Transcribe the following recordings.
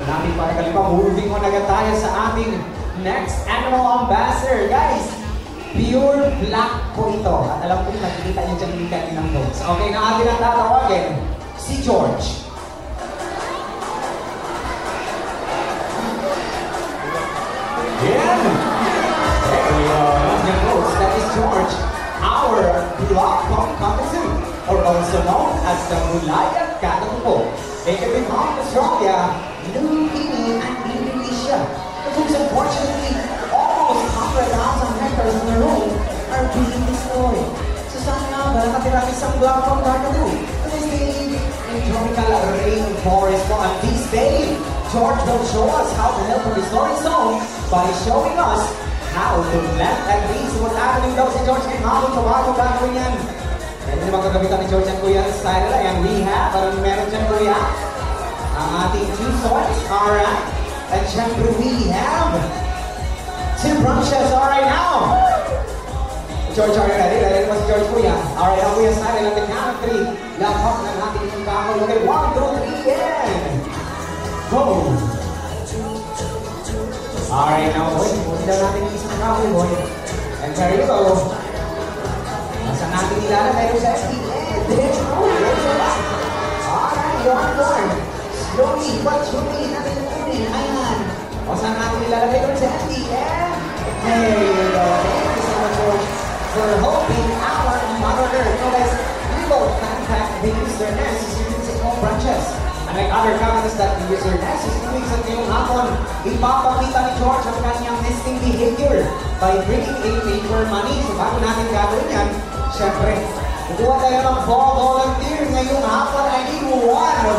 Maraming pagkakalip pa. Moving on agad tayo sa ating next animal ambassador. Guys, pure black po ito. At alam ko nakikita niyo dyan yung kanilang notes. Okay, na atin ang tatawagin, si George. Yeah! There we go. That is George, our black cockatoo, or also known as the Mulaya Cockatoo. They can be found in Australia, New Guinea, and Indonesia. Because unfortunately, almost 100,000 hectares of their own are being destroyed. So sana nga ba nakatira isang black cockatoo? Because they live in tropical rainforest. On this day, George will show us how to help the story zone by showing us how to plant and raise what's happening daw si George ngayon. Habang sa bago gagawin yan. Pwede naman kagabitan ni George and Kuya style. Ayan, we have, parang meron dyan Kuya, ang ating 2 swords. Alright. And syempre we have 2 branches. Alright now. George, are you ready? Ready naman si George Kuya. Alright, ang Kuya style. At the count of 3. Lapak na natin yung kahoy. Okay, 1, 2, 3, and go! Alright, now boy, punin daw natin yung isang kahoy, boy. And there you go. Saan natin ilalagay sa SDN? There you go, there's your luck. Alright, one more. Slowly, but surely natin kunin. Ayan. O saan natin ilalagay sa SDN? There you go. Thank you so much, George, for helping our Mother Earth. So guys, we both contact the user nest using all branches. Unlike other comments that the user nest is doing sa ngayong hapon, ipapakita ni George ang kanyang nesting behavior by bringing a paper money. So bago natin gagawin yan, syempre, kukuha tayo ng volunteer ngayong hapon. I need 1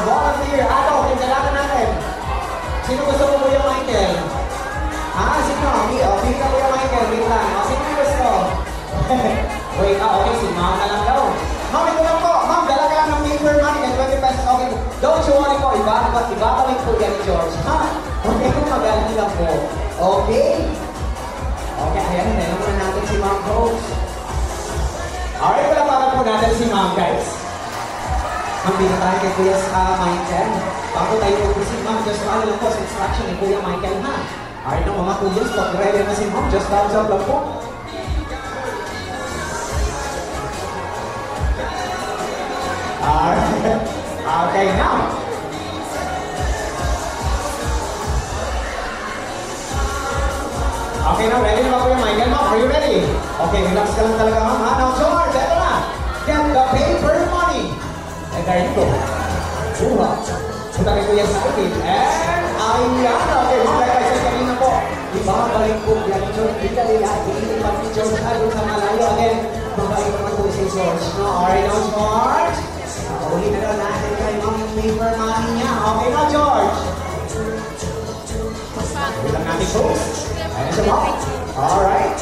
volunteer. Ano, yung kailangan natin? Sino gusto mo Kuya Michael? Ha? Sino? Okay ka Kuya Michael, wait lang. Sino gusto? Wait, okay, si Ma'am na lang daw. Ma'am, ito lang po. Ma'am, dala ka ng paper money and 20 pesos. Okay, don't you worry po. Ibabalik po yan ni George. Ha? Okay, magaling lang po. Okay? Okay, ayan. Meron na natin si Ma'am Coach. Alright, palapakan po natin si Ma'am, guys. Mambili tayo kay Kuya Michael. Bago tayo mag-usip, Ma'am, just follow lang po sa instruction ni Kuya Michael, ha? Alright, no, mga kuyos, pag ready na si Ma'am, just thumbs up lang po. Alright. Okay, now. Okay, now, ready na ba po yung Michael? Ma'am, are you ready? Okay, relax ka lang talaga, Ma'am. Now, George, eto na. Get the paper money. And there you go. Punta kay Kuya sa akin. And, ayan. Okay, Ma'am, like I said kanina po, ibabalik po yan, George. Hindi pa ni George doon sa malayo. Again, babalik naman po si George. No? Alright, now, George. Uli na daw natin kay Ma'am yung paper money niya. Okay na, George? Wait lang natin, folks. Ayan siya, Ma'am. Alright.